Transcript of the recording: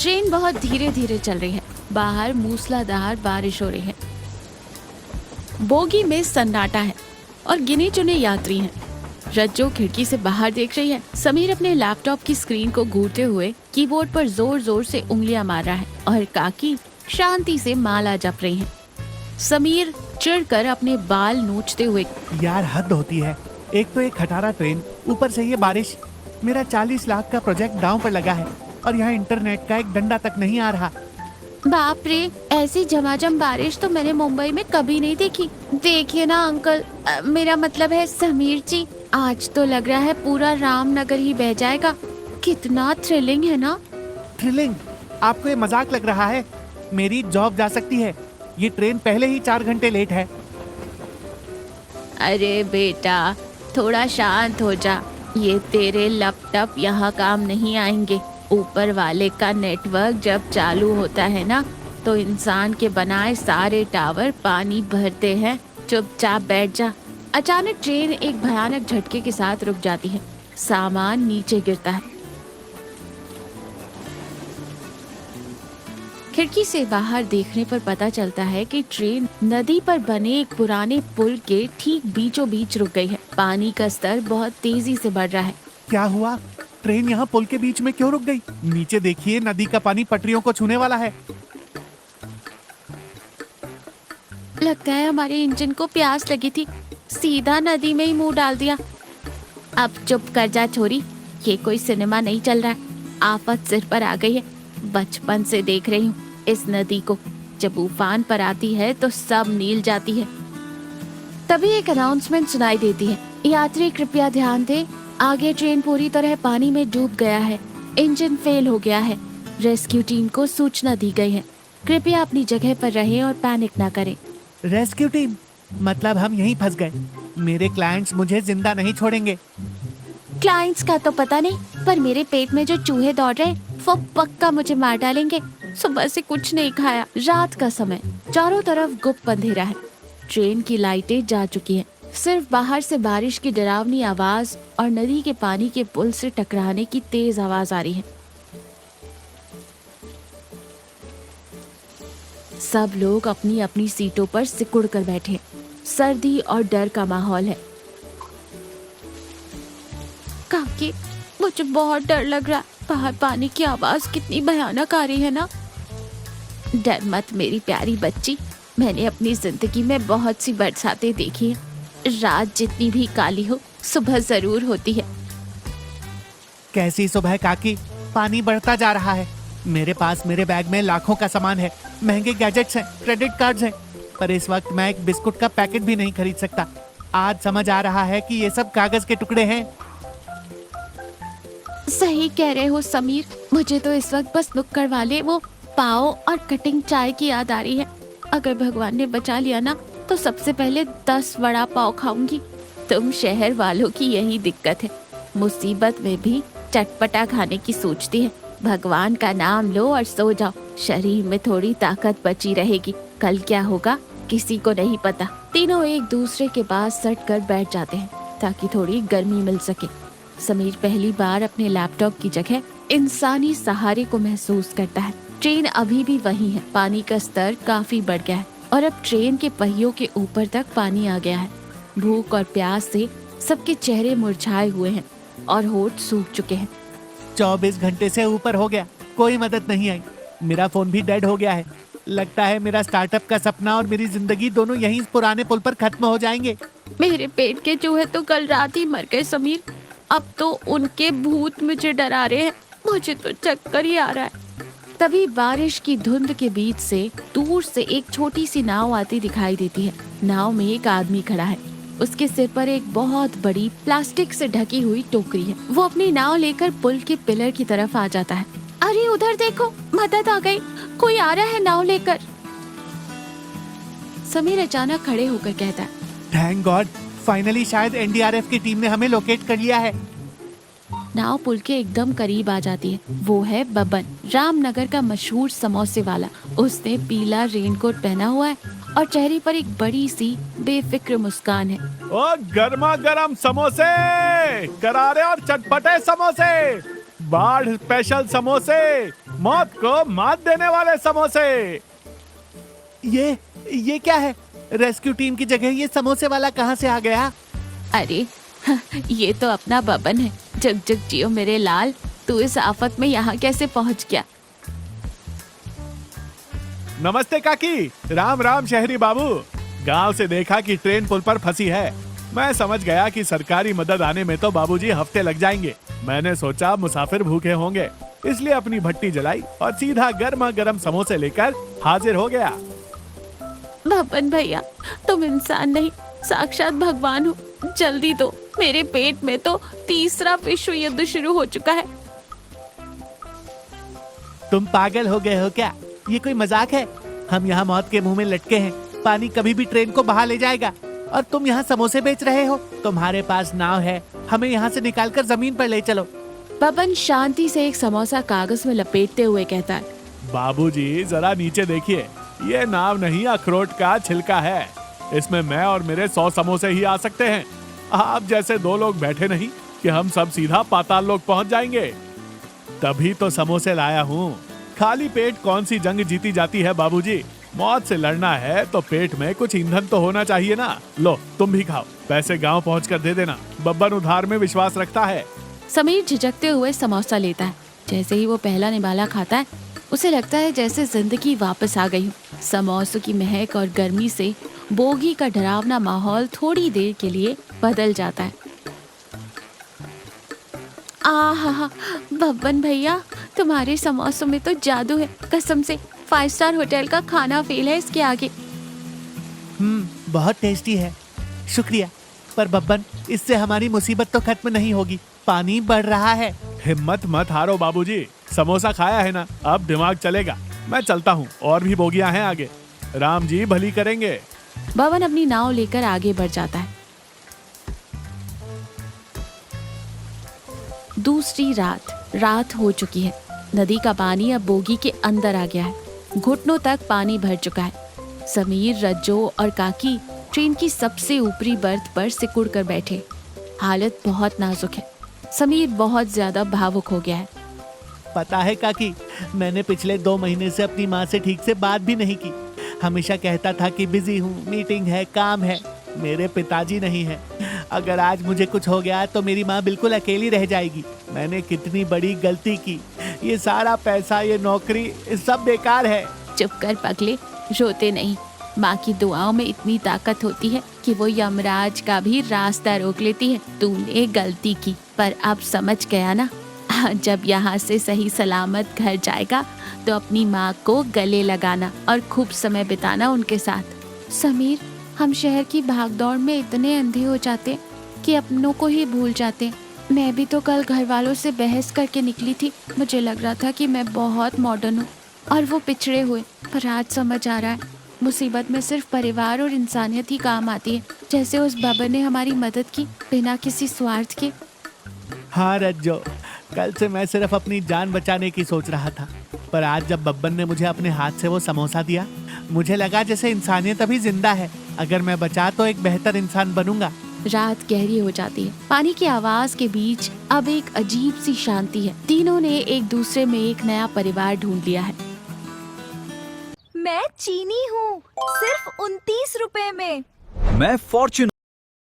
Train बहुत धीरे धीरे चल रही है। बाहर मूसलाधार बारिश हो रही है। बोगी में सन्नाटा है और गिने चुने यात्री हैं। रज्जो खिड़की से बाहर देख रही है। समीर अपने लैपटॉप की स्क्रीन को घूरते हुए कीबोर्ड पर जोर जोर से उंगलियां मार रहा है और काकी शांति से माला जप रही हैं। समीर चिढ़कर अपने बाल नोचते हुए, यार हद होती है। एक तो एक खटारा ट्रेन, ऊपर से ये बारिश। मेरा 40 लाख का प्रोजेक्ट दांव पर लगा है और यहाँ इंटरनेट का एक डंडा तक नहीं आ रहा। बाप रे, ऐसी झमाझम बारिश तो मैंने मुंबई में कभी नहीं देखी। देखिए ना अंकल, मेरा मतलब है समीर जी, आज तो लग रहा है पूरा रामनगर ही बह जाएगा। कितना थ्रिलिंग है ना। थ्रिलिंग? आपको ये मजाक लग रहा है? मेरी जॉब जा सकती है। ये ट्रेन पहले ही 4 घंटे लेट है। अरे बेटा, थोड़ा शांत हो जा। ये तेरे लैपटॉप यहाँ काम नहीं आएंगे। ऊपर वाले का नेटवर्क जब चालू होता है ना, तो इंसान के बनाए सारे टावर पानी भरते हैं। चुपचाप बैठ जा। अचानक ट्रेन एक भयानक झटके के साथ रुक जाती है। सामान नीचे गिरता है। खिड़की से बाहर देखने पर पता चलता है कि ट्रेन नदी पर बने एक पुराने पुल के ठीक बीचों बीच रुक गई है। पानी का स्तर बहुत तेजी से बढ़ रहा है। क्या हुआ? ट्रेन यहाँ पुल के बीच में क्यों रुक गई? नीचे देखिए, नदी का पानी पटरियों को छूने वाला है। लगता है हमारे इंजन को प्यास लगी थी, सीधा नदी में ही मुंह डाल दिया। अब चुप कर जा छोरी, ये कोई सिनेमा नहीं चल रहा है। आफत सिर पर आ गई है। बचपन से देख रही हूँ इस नदी को। जब उफान पर आती है तो सब नील जाती है। तभी एक अनाउंसमेंट सुनाई देती है, यात्री कृपया ध्यान दें, आगे ट्रेन पूरी तरह पानी में डूब गया है। इंजन फेल हो गया है। रेस्क्यू टीम को सूचना दी गई है। कृपया अपनी जगह पर रहें और पैनिक ना करें। Rescue team? मतलब हम यहीं फंस गए। मेरे क्लाइंट्स मुझे जिंदा नहीं छोड़ेंगे। क्लाइंट्स का तो पता नहीं, पर मेरे पेट में जो चूहे दौड़ रहे वो पक्का मुझे मार डालेंगे। सुबह से कुछ नहीं खाया। रात का समय, चारों तरफ गुप्त अंधेरा है। ट्रेन की लाइटें जा चुकी हैं। सिर्फ बाहर से बारिश की डरावनी आवाज और नदी के पानी के पुल से टकराने की तेज आवाज आ रही है। सब लोग अपनी अपनी सीटों पर सिकुड़ कर बैठे। सर्दी और डर का माहौल है। काकी, मुझे बहुत डर लग रहा। बाहर पानी की आवाज कितनी भयानक आ रही है ना। डर मत मेरी प्यारी बच्ची, मैंने अपनी जिंदगी में बहुत सी बरसातें देखी हैं। रात जितनी भी काली हो, सुबह जरूर होती है। कैसी सुबह काकी? पानी बढ़ता जा रहा है। मेरे पास मेरे बैग में लाखों का सामान है, महंगे गैजेट्स हैं, क्रेडिट कार्ड्स हैं, पर इस वक्त मैं एक बिस्कुट का पैकेट भी नहीं खरीद सकता। आज समझ आ रहा है कि ये सब कागज के टुकड़े हैं। सही कह रहे हो समीर, मुझे तो इस वक्त बस नुक्कड़ वाले वो पाव और कटिंग चाय की याद आ रही है। अगर भगवान ने बचा लिया ना, तो सबसे पहले 10 वड़ा पाव खाऊंगी। तुम शहर वालों की यही दिक्कत है, मुसीबत में भी चटपटा खाने की सोचती है। भगवान का नाम लो और सो जाओ, शरीर में थोड़ी ताकत बची रहेगी। कल क्या होगा किसी को नहीं पता। तीनों एक दूसरे के पास सट कर बैठ जाते हैं ताकि थोड़ी गर्मी मिल सके। समीर पहली बार अपने लैपटॉप की जगह इंसानी सहारे को महसूस करता है। ट्रेन अभी भी वही है। पानी का स्तर काफी बढ़ गया है और अब ट्रेन के पहियों के ऊपर तक पानी आ गया है। भूख और प्यास से सबके चेहरे मुरझाए हुए हैं और होठ सूख चुके हैं। 24 घंटे से ऊपर हो गया, कोई मदद नहीं आई। मेरा फोन भी डेड हो गया है। लगता है मेरा स्टार्टअप का सपना और मेरी जिंदगी दोनों यहीं इस पुराने पुल पर खत्म हो जाएंगे। मेरे पेट के चूहे तो कल रात ही मर गए समीर। अब तो उनके भूत मुझे डरा रहे हैं। मुझे तो चक्कर ही आ रहा है। तभी बारिश की धुंध के बीच से दूर से एक छोटी सी नाव आती दिखाई देती है। नाव में एक आदमी खड़ा है। उसके सिर पर एक बहुत बड़ी प्लास्टिक से ढकी हुई टोकरी है। वो अपनी नाव लेकर पुल के पिलर की तरफ आ जाता है। अरे उधर देखो, मदद आ गई, कोई आ रहा है नाव लेकर। समीर अचानक खड़े होकर कहता है, थैंक गॉड, फाइनली शायद एनडीआरएफ की टीम ने हमें लोकेट कर लिया है। नाव पुल के एकदम करीब आ जाती है। वो है बबन, रामनगर का मशहूर समोसे वाला। उसने पीला रेनकोट पहना हुआ है और चेहरे पर एक बड़ी सी बेफिक्र मुस्कान है। ओ गर्मा गर्म समोसे, करारे और चटपटे समोसे, बाढ़ स्पेशल समोसे, मौत को मात देने वाले समोसे। ये क्या है? रेस्क्यू टीम की जगह ये समोसे वाला कहाँ से आ गया? अरे ये तो अपना बबन है। जग जग जियो मेरे लाल, तू इस आफत में यहाँ कैसे पहुँच गया? नमस्ते काकी। राम राम शहरी बाबू। गांव से देखा कि ट्रेन पुल पर फंसी है। मैं समझ गया कि सरकारी मदद आने में तो बाबूजी हफ्ते लग जाएंगे। मैंने सोचा मुसाफिर भूखे होंगे, इसलिए अपनी भट्टी जलाई और सीधा गर्मा गर्म समोसे लेकर हाजिर हो गया। बबन भैया, तुम इंसान नहीं, साक्षात भगवान हो। जल्दी दो, मेरे पेट में तो तीसरा विश्व युद्ध शुरू हो चुका है। तुम पागल हो गए हो क्या? ये कोई मजाक है? हम यहाँ मौत के मुंह में लटके हैं। पानी कभी भी ट्रेन को बहा ले जाएगा और तुम यहाँ समोसे बेच रहे हो। तुम्हारे पास नाव है, हमें यहाँ से निकालकर जमीन पर ले चलो। बबन शांति से एक समोसा कागज में लपेटते हुए कहता है, बाबूजी जरा नीचे देखिए, ये नाव नहीं अखरोट का छिलका है। इसमें मैं और मेरे 100 समोसे ही आ सकते हैं। आप जैसे 2 लोग बैठे नहीं कि हम सब सीधा पाताल लोक पहुंच जाएंगे। तभी तो समोसे लाया हूँ। खाली पेट कौन सी जंग जीती जाती है बाबूजी? मौत से लड़ना है तो पेट में कुछ ईंधन तो होना चाहिए ना। लो तुम भी खाओ, पैसे गांव पहुंचकर दे देना। बब्बन उधार में विश्वास रखता है। समीर झिझकते हुए समोसा लेता है। जैसे ही वो पहला निवाला खाता है, उसे लगता है जैसे जिंदगी वापस आ गई हो। समोसों की महक और गर्मी से बोगी का डरावना माहौल थोड़ी देर के लिए बदल जाता है। आहा, बब्बन भैया, तुम्हारे समोसों में तो जादू है। कसम से 5 स्टार होटल का खाना फेल है इसके आगे। बहुत टेस्टी है, शुक्रिया। पर बब्बन, इससे हमारी मुसीबत तो खत्म नहीं होगी। पानी बढ़ रहा है। हिम्मत मत हारो बाबूजी, समोसा खाया है ना, अब दिमाग चलेगा। मैं चलता हूँ, और भी बोगियां हैं आगे। राम जी भली करेंगे। बबन अपनी नाव लेकर आगे बढ़ जाता है। दूसरी रात हो चुकी है। नदी का पानी अब बोगी के अंदर आ गया है। घुटनों तक पानी भर चुका है। समीर, रज्जो और काकी ट्रेन की सबसे ऊपरी बर्थ पर सिकुड़ कर बैठे। हालत बहुत नाजुक है। समीर बहुत ज्यादा भावुक हो गया है। पता है काकी, मैंने पिछले 2 महीने से अपनी माँ से ठीक से बात भी नहीं की। हमेशा कहता था कि बिजी हूँ, मीटिंग है, काम है। मेरे पिताजी नहीं है। अगर आज मुझे कुछ हो गया तो मेरी माँ बिल्कुल अकेली रह जाएगी। मैंने कितनी बड़ी गलती की। ये सारा पैसा, ये नौकरी, सब बेकार है। चुप कर पगले, रोते नहीं। माँ की दुआओं में इतनी ताकत होती है कि वो यमराज का भी रास्ता रोक लेती है। तूने गलती की, पर अब समझ गया ना? जब यहाँ से सही सलामत घर जाएगा तो अपनी माँ को गले लगाना और खूब समय बिताना उनके साथ। समीर, हम शहर की भागदौड़ में इतने अंधे हो जाते कि अपनों को ही भूल जाते। मैं भी तो कल घर वालों से बहस करके निकली थी। मुझे लग रहा था कि मैं बहुत मॉडर्न हूँ और वो पिछड़े हुए, पर आज समझ आ रहा है मुसीबत में सिर्फ परिवार और इंसानियत ही काम आती है। जैसे उस बाबा ने हमारी मदद की बिना किसी स्वार्थ के। हाँ रज्जो, कल से मैं सिर्फ अपनी जान बचाने की सोच रहा था, पर आज जब बब्बन ने मुझे अपने हाथ से वो समोसा दिया, मुझे लगा जैसे इंसानियत अभी जिंदा है। अगर मैं बचा तो एक बेहतर इंसान बनूंगा। रात गहरी हो जाती है। पानी की आवाज के बीच अब एक अजीब सी शांति है। तीनों ने एक दूसरे में एक नया परिवार ढूंढ लिया है। मैं चीनी हूँ, सिर्फ 29 रुपए में। मैं फॉर्च्यून